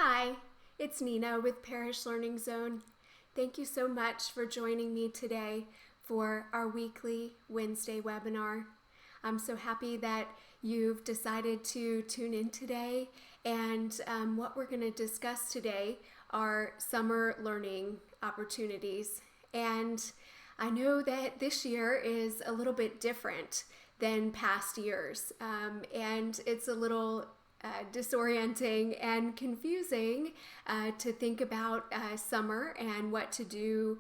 Hi, it's Nina with Parish Learning Zone. Thank you so much for joining me today for our weekly Wednesday webinar. I'm so happy that you've decided to tune in today, and what we're going to discuss today are summer learning opportunities. And I know that this year is a little bit different than past years, and it's a little disorienting and confusing to think about summer and what to do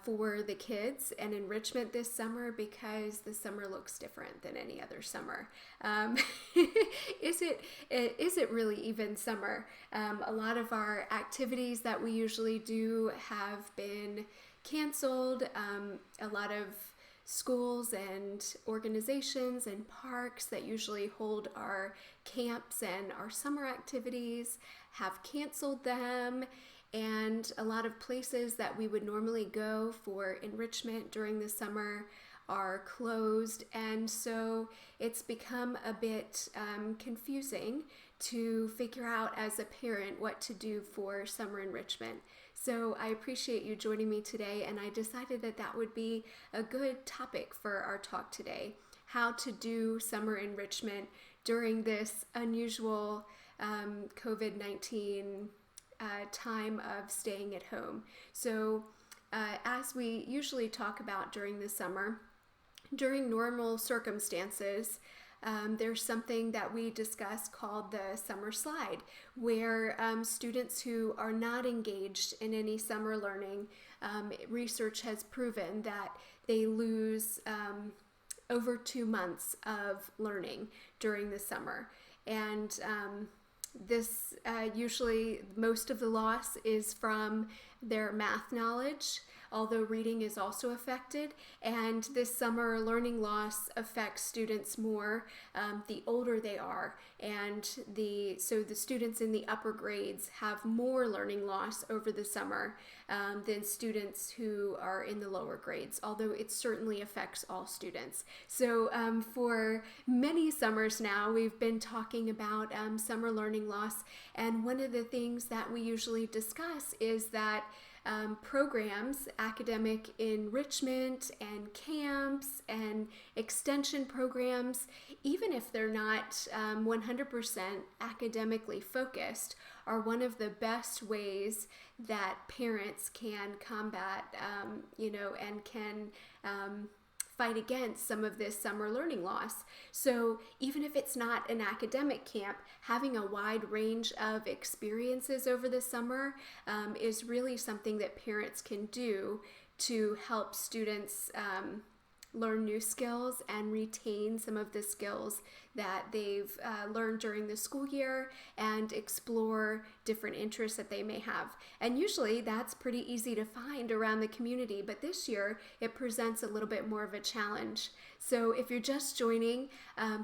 for the kids and enrichment this summer, because the summer looks different than any other summer. Is it really even summer? A lot of our activities that we usually do have been canceled. A lot of schools and organizations and parks that usually hold our camps and our summer activities have canceled them, and a lot of places that we would normally go for enrichment during the summer are closed, and so it's become a bit confusing to figure out as a parent what to do for summer enrichment. So I appreciate you joining me today, and I decided that that would be a good topic for our talk today: how to do summer enrichment during this unusual COVID-19 time of staying at home. So as we usually talk about during the summer, during normal circumstances, there's something that we discuss called the summer slide, where students who are not engaged in any summer learning, research has proven that they lose over 2 months of learning during the summer. And this usually most of the loss is from their math knowledge, although reading is also affected. And this summer learning loss affects students more the older they are, and so the students in the upper grades have more learning loss over the summer than students who are in the lower grades, although it certainly affects all students. So for many summers now, we've been talking about summer learning loss, and one of the things that we usually discuss is that programs, academic enrichment and camps and extension programs, even if they're not 100% academically focused, are one of the best ways that parents can combat, and can fight against some of this summer learning loss. So even if it's not an academic camp, having a wide range of experiences over the summer is really something that parents can do to help students learn new skills and retain some of the skills that they've learned during the school year, and explore different interests that they may have. And usually that's pretty easy to find around the community, but this year it presents a little bit more of a challenge. So if you're just joining,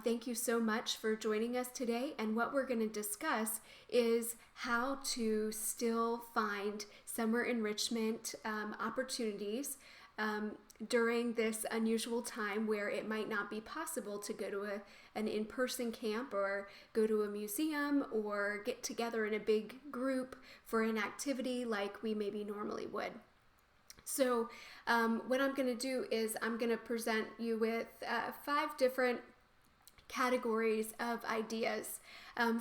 thank you so much for joining us today. And what we're going to discuss is how to still find summer enrichment opportunities during this unusual time where it might not be possible to go to an in-person camp, or go to a museum, or get together in a big group for an activity like we maybe normally would. So what I'm going to do is I'm going to present you with 5 different categories of ideas.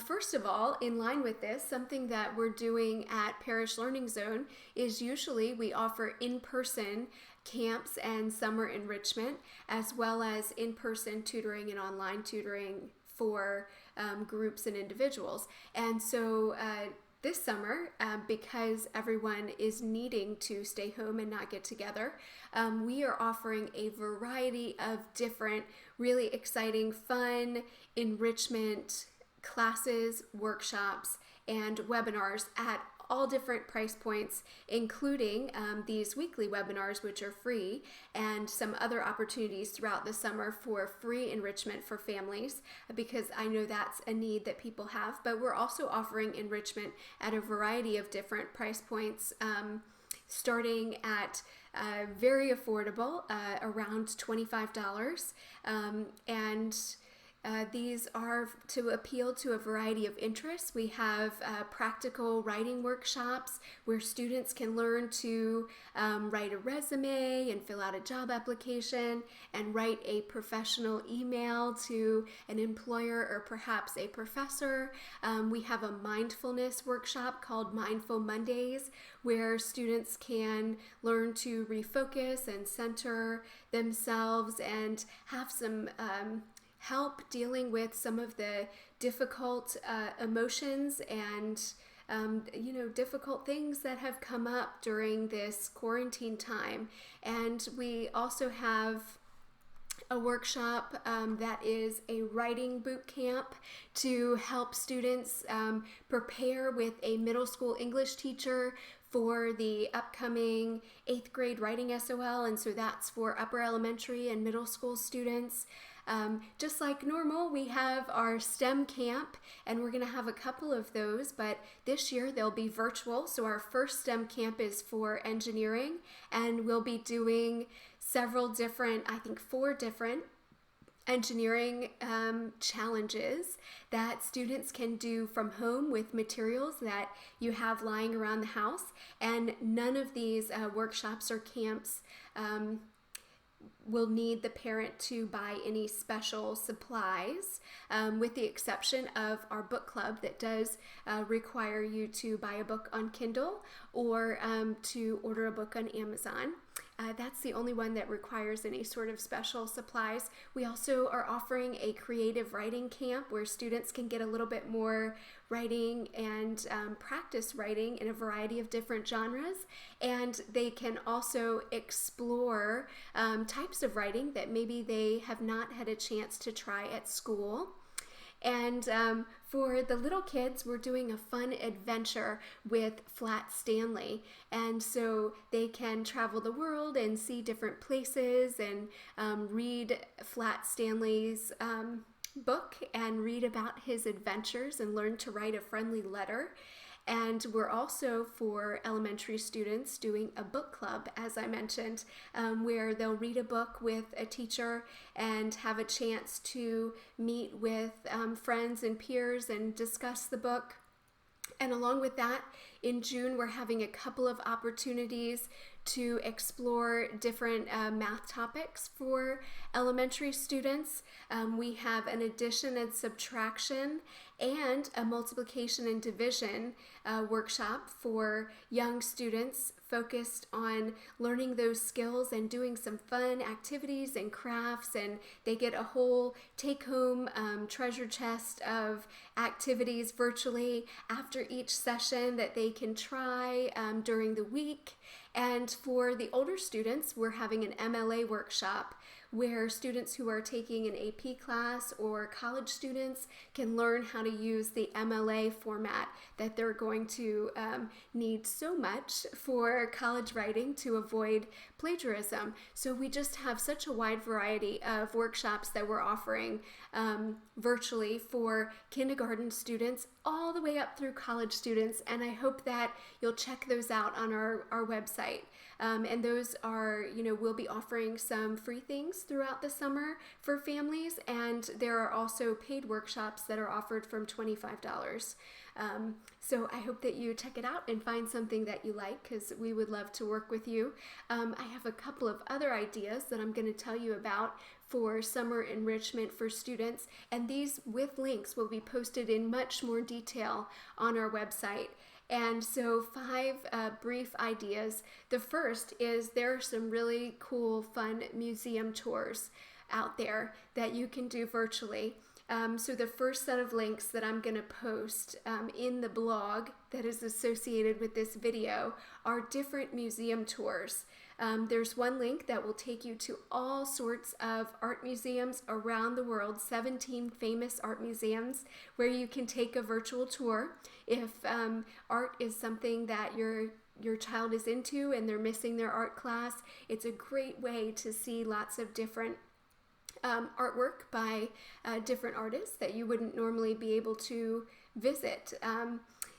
First of all, in line with this, something that we're doing at Parish Learning Zone is usually we offer in-person camps and summer enrichment, as well as in-person tutoring and online tutoring for groups and individuals. And so this summer, because everyone is needing to stay home and not get together, we are offering a variety of different, really exciting, fun enrichment classes, workshops, and webinars at all different price points, including these weekly webinars, which are free, and some other opportunities throughout the summer for free enrichment for families, because I know that's a need that people have. But we're also offering enrichment at a variety of different price points, starting at very affordable, around $25, and These are to appeal to a variety of interests. We have practical writing workshops where students can learn to write a resume and fill out a job application and write a professional email to an employer or perhaps a professor. We have a mindfulness workshop called Mindful Mondays where students can learn to refocus and center themselves and have some help dealing with some of the difficult emotions and difficult things that have come up during this quarantine time. And we also have a workshop that is a writing boot camp to help students prepare with a middle school English teacher for the upcoming 8th grade writing SOL, and so that's for upper elementary and middle school students. Just like normal, we have our STEM camp, and we're going to have a couple of those, but this year they'll be virtual. So our first STEM camp is for engineering, and we'll be doing several different, I think 4 different engineering challenges that students can do from home with materials that you have lying around the house. And none of these workshops or camps will need the parent to buy any special supplies, with the exception of our book club that does require you to buy a book on Kindle or to order a book on Amazon. That's the only one that requires any sort of special supplies. We also are offering a creative writing camp where students can get a little bit more writing and practice writing in a variety of different genres. And they can also explore types of writing that maybe they have not had a chance to try at school. And for the little kids, we're doing a fun adventure with Flat Stanley. And so they can travel the world and see different places and read Flat Stanley's book and read about his adventures and learn to write a friendly letter. And we're also, for elementary students, doing a book club, as I mentioned, where they'll read a book with a teacher and have a chance to meet with friends and peers and discuss the book. And along with that, in June, we're having a couple of opportunities to explore different math topics for elementary students. We have an addition and subtraction and a multiplication and division workshop for young students focused on learning those skills and doing some fun activities and crafts, and they get a whole take-home treasure chest of activities virtually after each session that they can try during the week. And for the older students, we're having an MLA workshop where students who are taking an AP class or college students can learn how to use the MLA format that they're going to need so much for college writing to avoid plagiarism. So we just have such a wide variety of workshops that we're offering virtually for kindergarten students all the way up through college students, and I hope that you'll check those out on our website. And those are, we'll be offering some free things throughout the summer for families, and there are also paid workshops that are offered from $25. So I hope that you check it out and find something that you like, because we would love to work with you. I have a couple of other ideas that I'm going to tell you about for summer enrichment for students, and these with links will be posted in much more detail on our website. And so 5 brief ideas. The first is there are some really cool, fun museum tours out there that you can do virtually. So the first set of links that I'm going to post in the blog that is associated with this video are different museum tours. There's one link that will take you to all sorts of art museums around the world, 17 famous art museums where you can take a virtual tour. If art is something that your child is into and they're missing their art class, it's a great way to see lots of different artwork by different artists that you wouldn't normally be able to visit.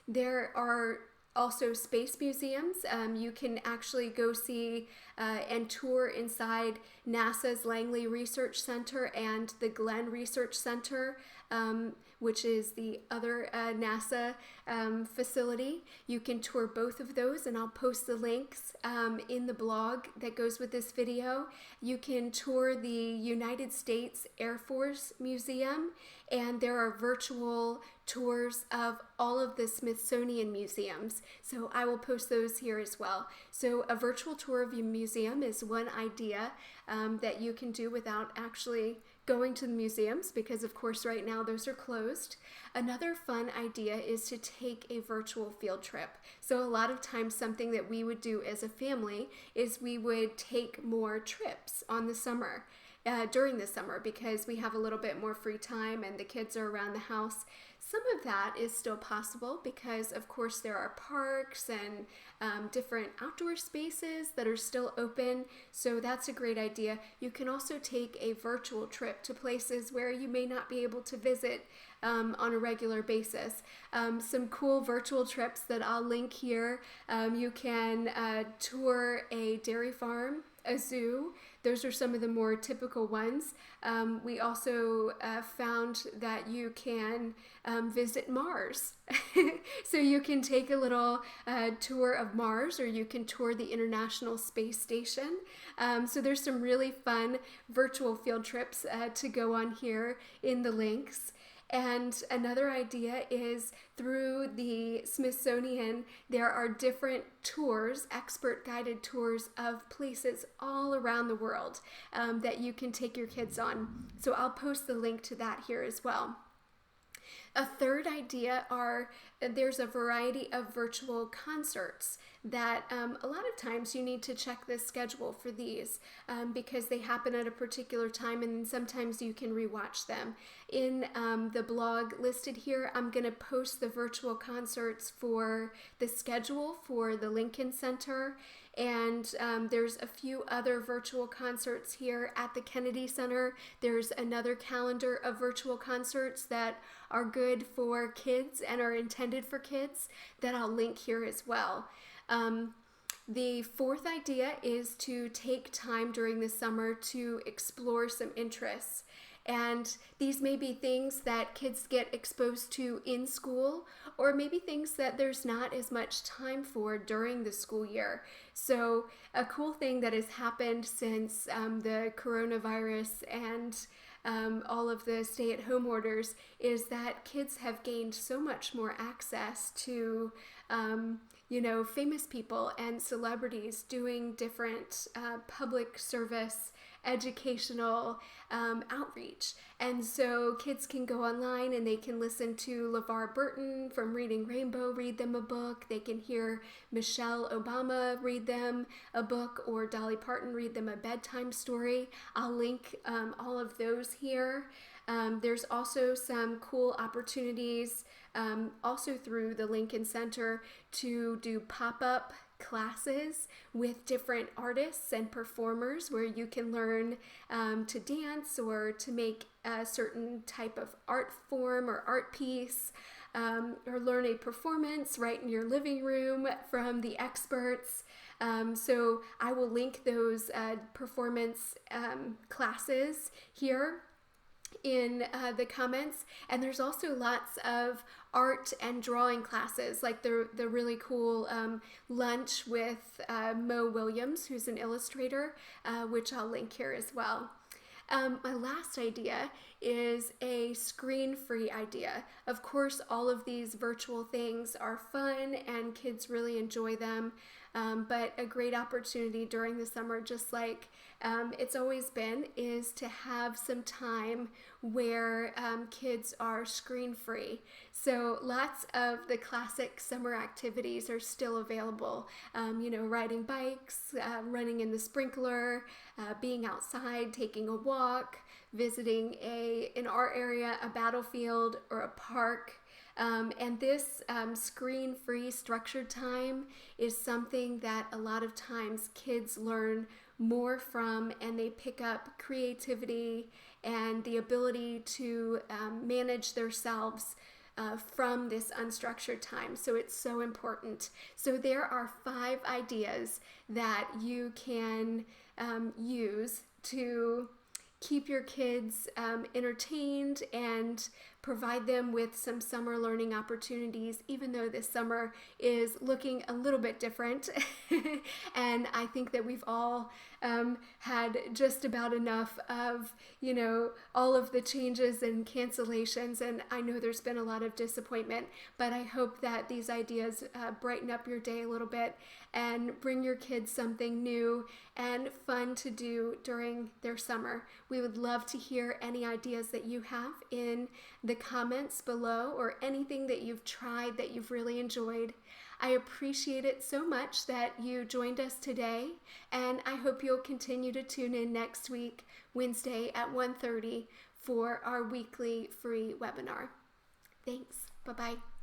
There are also space museums. You can actually go see and tour inside NASA's Langley Research Center and the Glenn Research Center, which is the other NASA facility. You can tour both of those, and I'll post the links in the blog that goes with this video. You can tour the United States Air Force Museum, and there are virtual tours of all of the Smithsonian museums. So I will post those here as well. So a virtual tour of your museum is one idea that you can do without actually going to the museums, because of course right now those are closed. Another fun idea is to take a virtual field trip. So a lot of times something that we would do as a family is we would take more trips on the summer. During the summer, because we have a little bit more free time and the kids are around the house. Some of that is still possible because, of course, there are parks and different outdoor spaces that are still open, so that's a great idea. You can also take a virtual trip to places where you may not be able to visit on a regular basis. Some cool virtual trips that I'll link here. You can tour a dairy farm, a zoo. Those are some of the more typical ones. We also found that you can visit Mars. So you can take a little tour of Mars, or you can tour the International Space Station. So there's some really fun virtual field trips to go on here in the links. And another idea is through the Smithsonian, there are different tours, expert guided tours of places all around the world that you can take your kids on. So I'll post the link to that here as well. A third idea there's a variety of virtual concerts that a lot of times you need to check the schedule for these because they happen at a particular time, and sometimes you can rewatch them. In the blog listed here, I'm going to post the virtual concerts for the schedule for the Lincoln Center, and there's a few other virtual concerts here at the Kennedy Center. There's another calendar of virtual concerts that are good for kids and are intended for kids that I'll link here as well. The fourth idea is to take time during the summer to explore some interests. And these may be things that kids get exposed to in school, or maybe things that there's not as much time for during the school year. So a cool thing that has happened since the coronavirus and all of the stay-at-home orders is that kids have gained so much more access to famous people and celebrities doing different public service educational outreach. And so kids can go online and they can listen to LeVar Burton from Reading Rainbow read them a book. They can hear Michelle Obama read them a book, or Dolly Parton read them a bedtime story. I'll link all of those here. There's also some cool opportunities also through the Lincoln Center to do pop-up classes with different artists and performers where you can learn to dance or to make a certain type of art form or art piece, or learn a performance right in your living room from the experts. So I will link those performance classes here in the comments. And there's also lots of art and drawing classes, like the really cool lunch with Mo Williams, who's an illustrator, which I'll link here as well. My last idea is a screen-free idea. Of course, all of these virtual things are fun and kids really enjoy them, but a great opportunity during the summer, just like it's always been, is to have some time where kids are screen-free. So lots of the classic summer activities are still available. Riding bikes, running in the sprinkler, being outside, taking a walk, visiting in our area, a battlefield or a park. And this screen-free structured time is something that a lot of times kids learn more from, and they pick up creativity and the ability to manage themselves from this unstructured time. So it's so important. So there are 5 ideas that you can use to keep your kids entertained and provide them with some summer learning opportunities, even though this summer is looking a little bit different. And I think that we've all had just about enough of, all of the changes and cancellations. And I know there's been a lot of disappointment, but I hope that these ideas brighten up your day a little bit and bring your kids something new and fun to do during their summer. We would love to hear any ideas that you have in the comments below, or anything that you've tried that you've really enjoyed. I appreciate it so much that you joined us today, and I hope you'll continue to tune in next week, Wednesday at 1:30 for our weekly free webinar. Thanks. Bye-bye.